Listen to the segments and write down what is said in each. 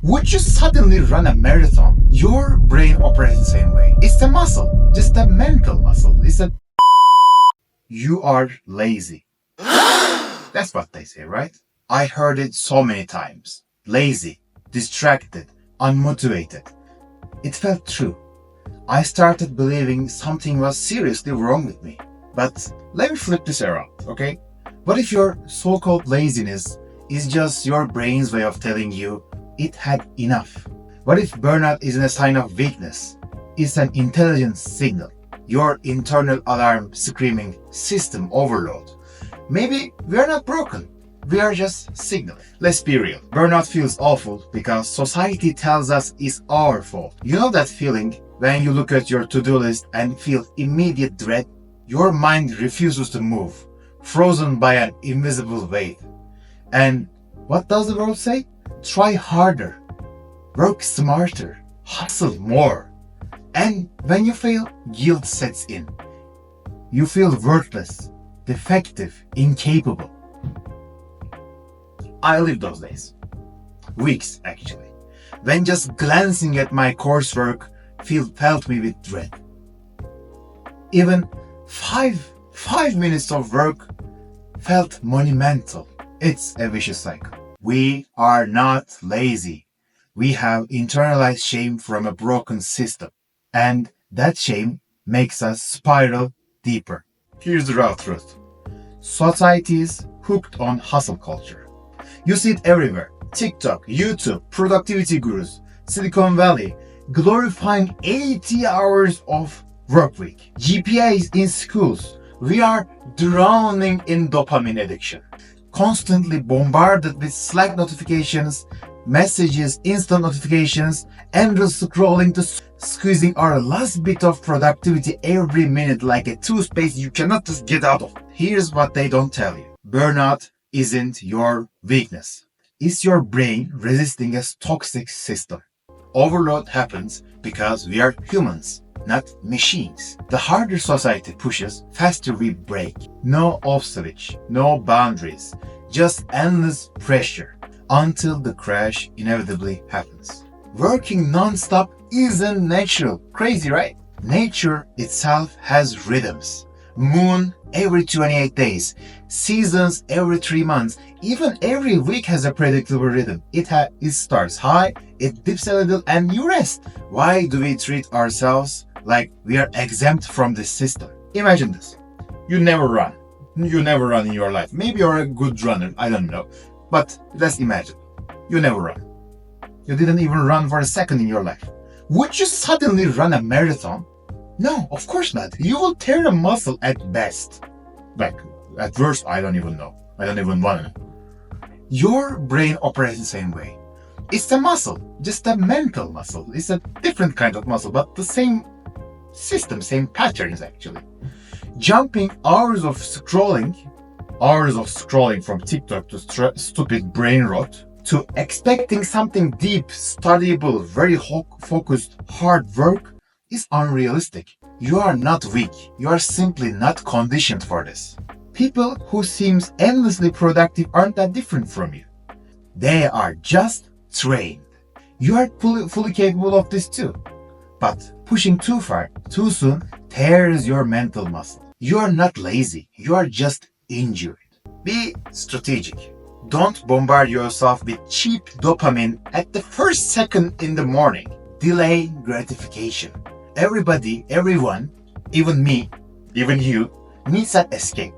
Would you suddenly run a marathon? Your brain operates the same way. It's a muscle, just a mental muscle. You are lazy. That's what they say, right? I heard it so many times. Lazy, distracted, unmotivated. It felt true. I started believing something was seriously wrong with me. But let me flip this around, okay? What if your so-called laziness is just your brain's way of telling you it had enough? What if burnout isn't a sign of weakness? It's an intelligence signal. Your internal alarm screaming system overload. Maybe we are not broken. We are just signaling. Let's be real. Burnout feels awful because society tells us it's our fault. You know that feeling when you look at your to-do list and feel immediate dread? Your mind refuses to move, frozen by an invisible weight. And what does the world say? Try harder, work smarter, hustle more. And when you fail, guilt sets in. You feel worthless, defective, incapable. I lived those days. Weeks, actually. When just glancing at my coursework filled me with dread. Even five minutes of work felt monumental. It's a vicious cycle. We are not lazy. We have internalized shame from a broken system. And that shame makes us spiral deeper. Here's the raw truth. Society is hooked on hustle culture. You see it everywhere. TikTok, YouTube, productivity gurus, Silicon Valley, glorifying 80 hours of work week. GPAs in schools. We are drowning in dopamine addiction. Constantly bombarded with Slack notifications, messages, instant notifications, endless scrolling to squeezing our last bit of productivity every minute like a toothpaste you cannot just get out of. Here's what they don't tell you. Burnout isn't your weakness. It's your brain resisting a toxic system. Overload happens because we are humans, not machines. The harder society pushes, faster we break. No off switch, no boundaries, just endless pressure until the crash inevitably happens. Working non-stop isn't natural. Crazy, right? Nature itself has rhythms. Moon every 28 days, seasons every 3 months, even every week has a predictable rhythm. It starts high, it dips a little, and you rest. Why do we treat ourselves like we are exempt from this system? Imagine this. You never run. You never run in your life. Maybe you're a good runner, I don't know. But let's imagine. You never run. You didn't even run for a second in your life. Would you suddenly run a marathon? No, of course not. You will tear a muscle at best. Like, at worst, I don't even know. I don't even want to know. Your brain operates the same way. It's a muscle, just a mental muscle. It's a different kind of muscle, but the same system, same patterns actually. Jumping hours of scrolling from TikTok to stupid brain rot, to expecting something deep, studyable, very focused, hard work is unrealistic. You are not weak. You are simply not conditioned for this. People who seem endlessly productive aren't that different from you. They are just trained. You are fully capable of this too. But pushing too far, too soon, tears your mental muscle. You are not lazy. You are just injured. Be strategic. Don't bombard yourself with cheap dopamine at the first second in the morning. Delay gratification. Everybody, everyone, even me, even you, needs that escape.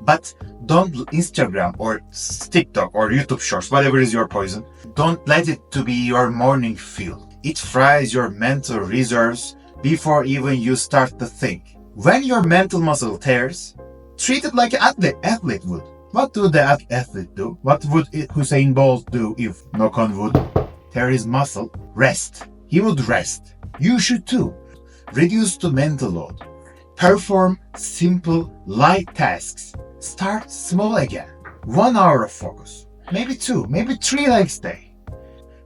But don't Instagram or TikTok or YouTube Shorts, whatever is your poison, don't let it to be your morning fuel. It fries your mental reserves before even you start to think. When your mental muscle tears, treat it like an athlete would. What do the athlete do? What would Usain Bolt do if, knock on wood, tear his muscle? Rest. He would rest. You should too. Reduce the mental load. Perform simple, light tasks. Start small again. 1 hour of focus. Maybe 2, maybe 3 legs day.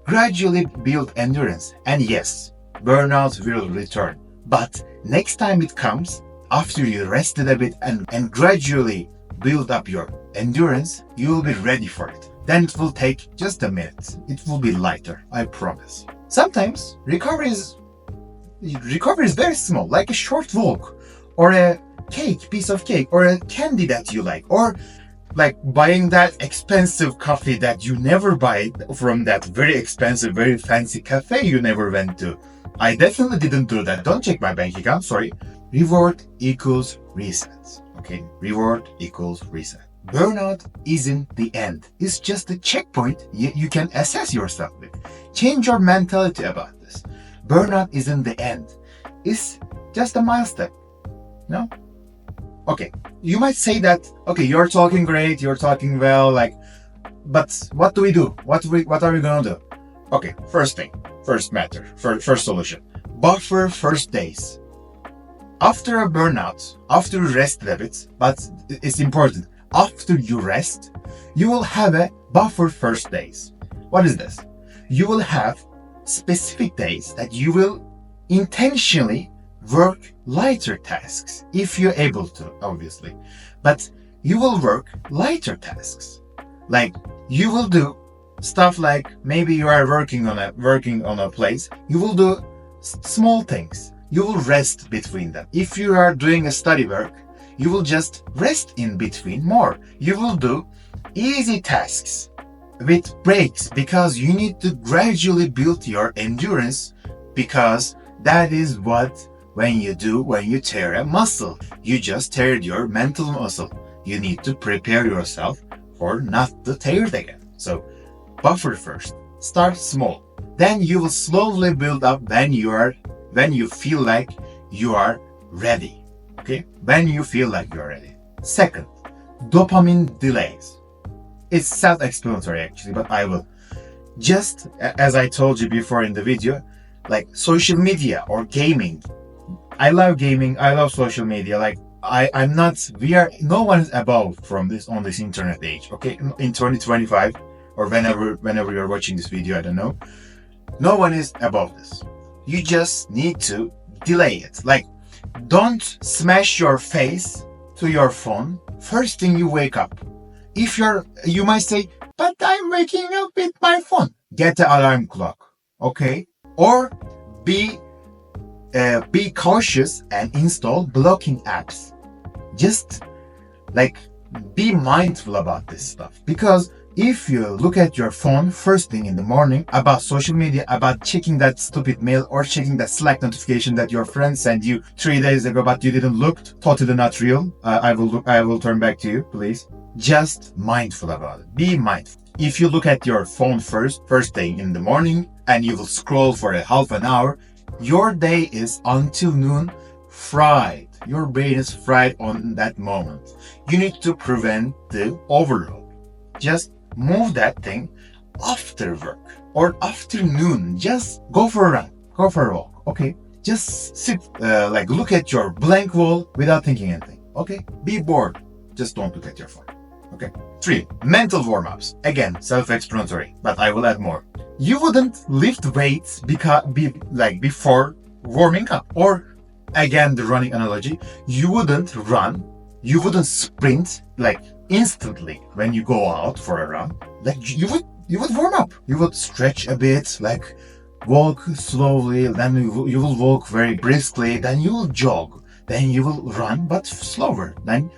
Gradually build endurance. And yes, burnout will return. But next time it comes, after you rested a bit and gradually build up your endurance, you will be ready for it. then it will take just a minute. It will be lighter, I promise. Sometimes recovery is very small, like a short walk, or a piece of cake, or a candy that you like, or like buying that expensive coffee that you never buy from that very expensive, very fancy cafe you never went to. I definitely didn't do that. Don't check my bank account, sorry. Reward equals reset. Okay, reward equals reset. Burnout isn't the end. It's just a checkpoint you can assess yourself with. Change your mentality about this. Burnout isn't the end. It's just a milestone. No? Okay, you might say that, okay, you're talking great, you're talking well, but what do we do? What are we gonna do? Okay, first solution. Buffer first days. After a burnout, after you rest a bit, but it's important, after you rest, you will have a buffer first days. What is this? You will have specific days that you will intentionally work lighter tasks, if you're able to, obviously. But you will work lighter tasks. Like, you will do stuff like, maybe you are working on a place, you will do small things. You will rest between them. If you are doing a study work, you will just rest in between more. You will do easy tasks with breaks, because you need to gradually build your endurance, because that is what when you tear a muscle, you just teared your mental muscle. You need to prepare yourself for not to tear it again. So buffer first. Start small. Then you will slowly build up when you feel like you are ready. Okay? When you feel like you are ready. Second, dopamine delays. It's self-explanatory actually, but I will. Just as I told you before in the video, like social media or gaming. I love gaming, I love social media. No one is above from this on this internet age. Okay? In 2025 or whenever you're watching this video, I don't know. No one is above this. You just need to delay it. Like, don't smash your face to your phone first thing you wake up. You might say, but I'm waking up with my phone. Get the alarm clock, okay? Or be cautious and install blocking apps. Just be mindful about this stuff, because if you look at your phone first thing in the morning about social media, about checking that stupid mail or checking that Slack notification that your friend sent you 3 days ago, but you didn't look, totally not real. I will turn back to you, please. Just mindful about it. Be mindful. If you look at your phone first thing in the morning, and you will scroll for a half an hour, your day is until noon fried. Your brain is fried on that moment. You need to prevent the overload. Just move that thing after work or afternoon. Just go for a run, go for a walk. Okay, just sit, look at your blank wall without thinking anything. Okay, be bored. Just don't look at your phone. Okay. 3. Mental warm-ups. Again, self-explanatory, but I will add more. You wouldn't lift weights before warming up. Or again, the running analogy. You wouldn't run. You wouldn't sprint instantly when you go out for a run. You would warm up. You would stretch a bit, walk slowly. Then you will walk very briskly. Then you will jog. Then you will run, but slower. Then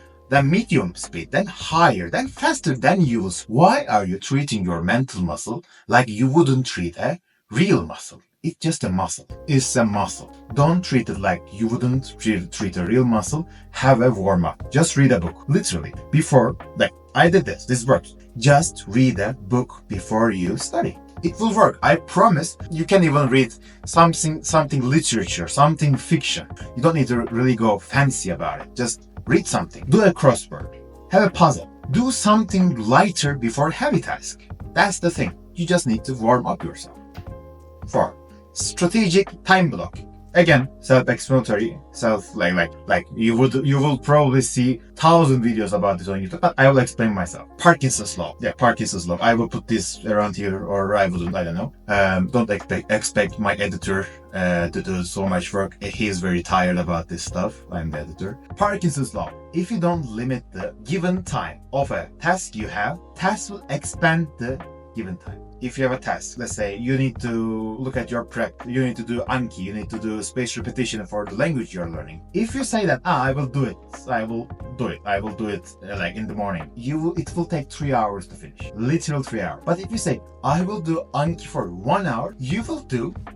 medium speed, then higher, then faster, then use. Why are you treating your mental muscle like you wouldn't treat a real muscle? It's just a muscle. It's a muscle. Don't treat it like you wouldn't treat a real muscle. Have a warm-up. Just read a book. Literally. Before, I did this. This works. Just read a book before you study. It will work. I promise. You can even read something literature, something fiction. You don't need to really go fancy about it. Just read something. Do a crossword. Have a puzzle. Do something lighter before a heavy task. That's the thing. You just need to warm up yourself. 4. Strategic time blocking. Again, self-explanatory, you will probably see 1,000 videos about this on YouTube, but I will explain myself. Parkinson's law. Yeah, Parkinson's law. I will put this around here, or I wouldn't. I don't know. Don't expect my editor to do so much work. He is very tired about this stuff. I'm the editor. Parkinson's law. If you don't limit the given time of a task you have, tasks will expand the given time. If you have a task, let's say you need to look at your prep, you need to do Anki, you need to do spaced repetition for the language you're learning. If you say that, I will do it like in the morning, it will take 3 hours to finish, literal 3 hours. But if you say, I will do Anki for 1 hour,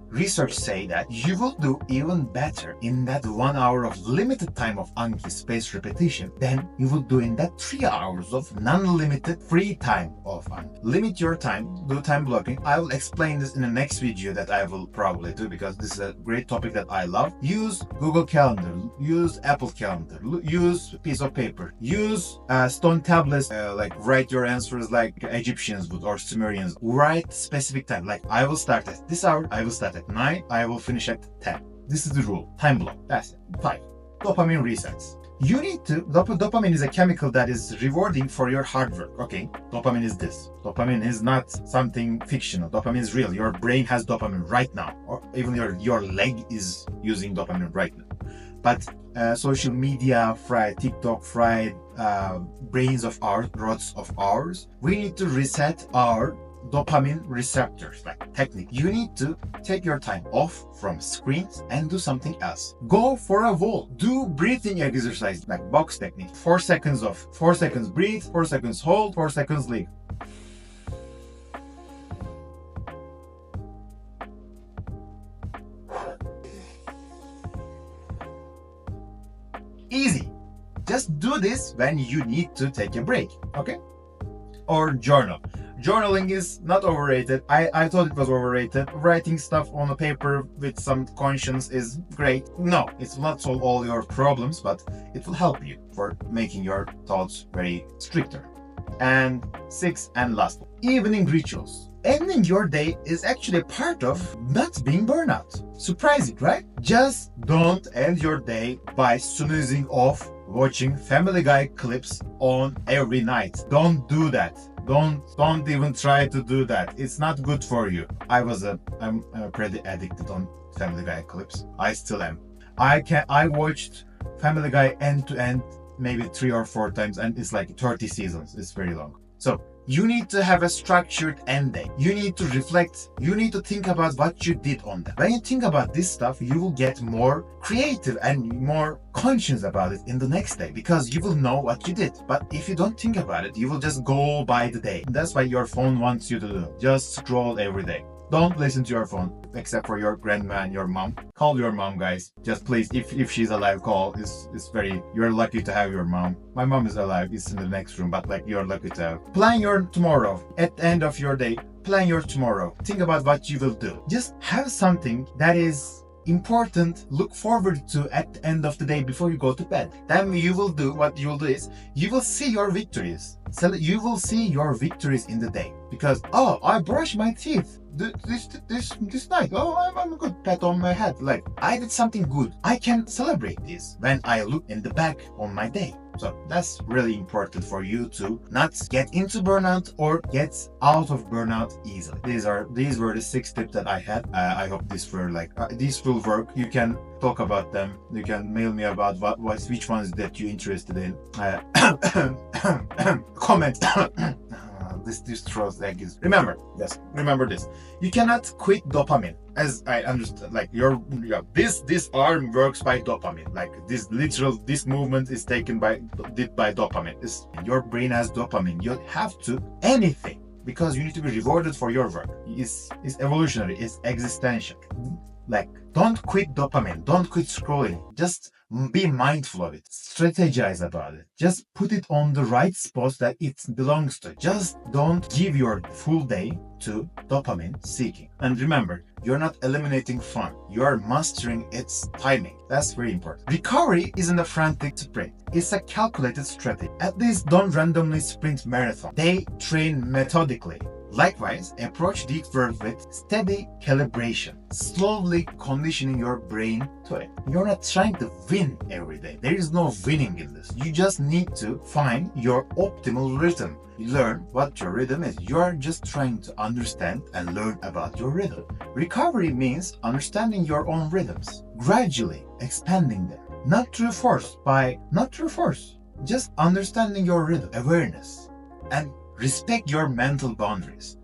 research say that you will do even better in that 1 hour of limited time of Anki spaced repetition than you will do in that 3 hours of non-limited free time of Anki. Limit your time, do time blocking. I will explain this in the next video that I will probably do, because this is a great topic that I love. Use Google Calendar, use Apple Calendar, use a piece of paper, use stone tablets, write your answers like Egyptians would or Sumerians. Write specific time, like I will start at this hour, I will start at 9, I will finish at 10. This is the rule. Time block. That's it. 5. Dopamine resets. You need to, dopamine is a chemical that is rewarding for your hard work. Okay, dopamine is this. Dopamine is not something fictional. Dopamine is real. Your brain has dopamine right now, or even your leg is using dopamine right now. But social media fried, TikTok fried, brains of ours, rods of ours, we need to reset our dopamine receptors, like technique. You need to take your time off from screens and do something else. Go for a walk. Do breathing exercise like box technique. 4 seconds off, 4 seconds breathe, 4 seconds hold, 4 seconds leave. Easy. Just do this when you need to take a break, okay? Or journal. Journaling is not overrated. I thought it was overrated. Writing stuff on a paper with some conscience is great. No, it will not solve all your problems, but it will help you for making your thoughts very stricter. And 6 and last, evening rituals. Ending your day is actually a part of not being burnout. Surprising, right? Just don't end your day by snoozing off watching Family Guy clips on every night. Don't do that. Don't even try to do that. It's not good for you. I'm pretty addicted on Family Guy clips. I still am. I watched Family Guy end to end maybe 3 or 4 times, and it's like 30 seasons. It's very long. So you need to have a structured end day. You need to reflect. You need to think about what you did on that. When you think about this stuff, you will get more creative and more conscious about it in the next day, because you will know what you did. But if you don't think about it, you will just go by the day. That's what your phone wants you to do. Just scroll every day. Don't listen to your phone, except for your grandma and your mom. Call your mom, guys. Just please, if she's alive, call. You're lucky to have your mom. My mom is alive. It's in the next room, but you're lucky to have. Plan your tomorrow. At the end of your day, plan your tomorrow. Think about what you will do. Just have something that is important, look forward to at the end of the day before you go to bed. Then what you will do is you will see your victories. So you will see your victories in the day, because I brushed my teeth this night. I'm a good pat on my head. Like, I did something good. I can celebrate this when I look in the back on my day. So that's really important for you to not get into burnout or get out of burnout easily. These were the 6 tips that I had. I hope these will work. You can talk about them. You can mail me about which ones that you're interested in. Comment. This throws egg is. Remember this. You cannot quit dopamine. As I understand, this arm works by dopamine. Like this movement is did by dopamine. Your brain has dopamine. You have to anything, because you need to be rewarded for your work. It's evolutionary. It's existential. Don't quit dopamine. Don't quit scrolling. Just be mindful of it. Strategize about it. Just put it on the right spot that it belongs to. Just don't give your full day to dopamine seeking. And remember, you're not eliminating fun. You are mastering its timing. That's very important. Recovery isn't a frantic sprint. It's a calculated strategy. At least don't randomly sprint marathon. They train methodically. Likewise, approach deep work with steady calibration, slowly conditioning your brain to it. You're not trying to win every day. There is no winning in this. You just need to find your optimal rhythm. You learn what your rhythm is. You are just trying to understand and learn about your rhythm. Recovery means understanding your own rhythms, gradually expanding them. Not through force, just understanding your rhythm, awareness, and respect your mental boundaries.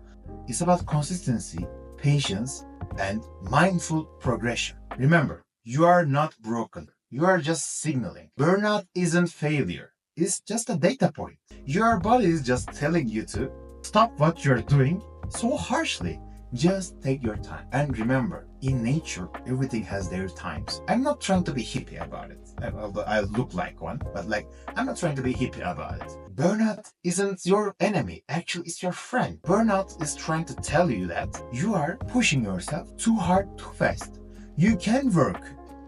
It's about consistency, patience, and mindful progression. Remember, you are not broken. You are just signaling. Burnout isn't failure. It's just a data point. Your body is just telling you to stop what you're doing so harshly. Just take your time. And remember, in nature, everything has their times. I'm not trying to be hippie about it. Although I look like one, but I'm not trying to be hippie about it. Burnout isn't your enemy. Actually, it's your friend. Burnout is trying to tell you that you are pushing yourself too hard, too fast. You can work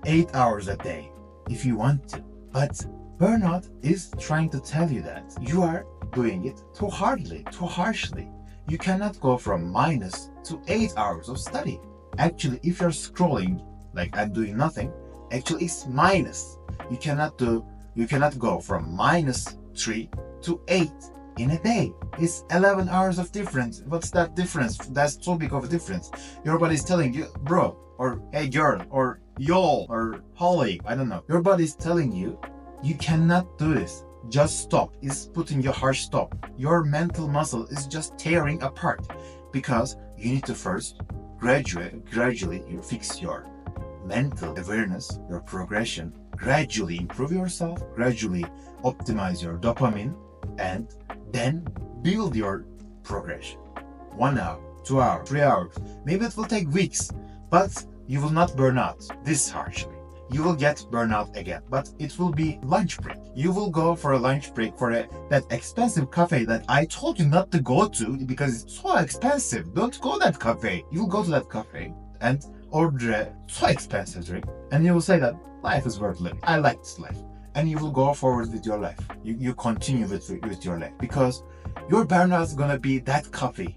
8 hours a day if you want to, but burnout is trying to tell you that you are doing it too hardly, too harshly. You cannot go from minus to 8 hours of study. Actually, if you're scrolling and doing nothing, actually it's minus. You cannot go from -3 to 8 in a day. It's 11 hours of difference. What's that difference? That's so big of a difference. Your body is telling you, bro, or hey girl, or y'all, or Holly, I don't know. Your body is telling you, you cannot do this. Just stop. It's putting you harsh stop. Your mental muscle is just tearing apart because you need to first gradually you fix your mental awareness, your progression, gradually improve yourself, gradually optimize your dopamine, and then build your progression. 1 hour, 2 hours, 3 hours. Maybe it will take weeks, but you will not burn out this harshly. You will get burnout again, but it will be lunch break. You will go for a lunch break for that expensive cafe that I told you not to go to because it's so expensive. Don't go that cafe. You will go to that cafe and order a so expensive drink, and you will say that life is worth living. I like this life. And you will go forward with your life. You continue with your life because your burnout is gonna be that coffee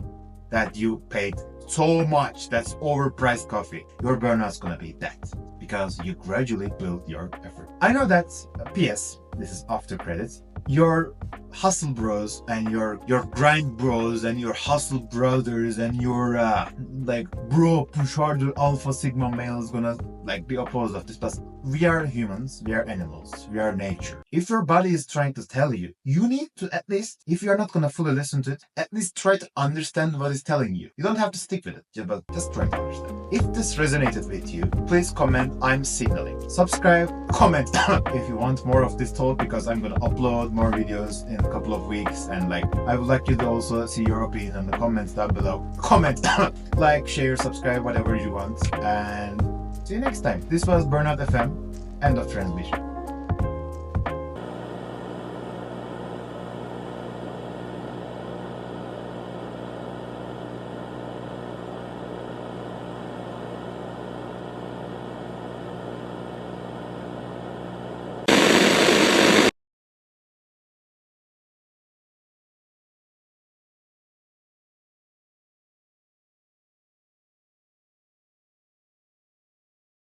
that you paid so much. That's overpriced coffee. Your burnout is gonna be that because you gradually build your effort. I know that, PS, this is after credits, your hustle bros and your grind bros and your hustle brothers and your bro push harder alpha sigma male is gonna be opposed of this, but we are humans, we are animals, we are nature. If your body is trying to tell you, you need to at least, if you're not gonna fully listen to it, at least try to understand what it's telling you. You don't have to stick with it, but just try to understand. If this resonated with you, please comment I'm signaling. Subscribe, comment if you want more of this talk, because I'm gonna upload more videos in a couple of weeks, and I would like you to also see your opinion in the comments down below. Comment, share, subscribe, whatever you want, and see you next time. This was Burnout FM, end of transmission.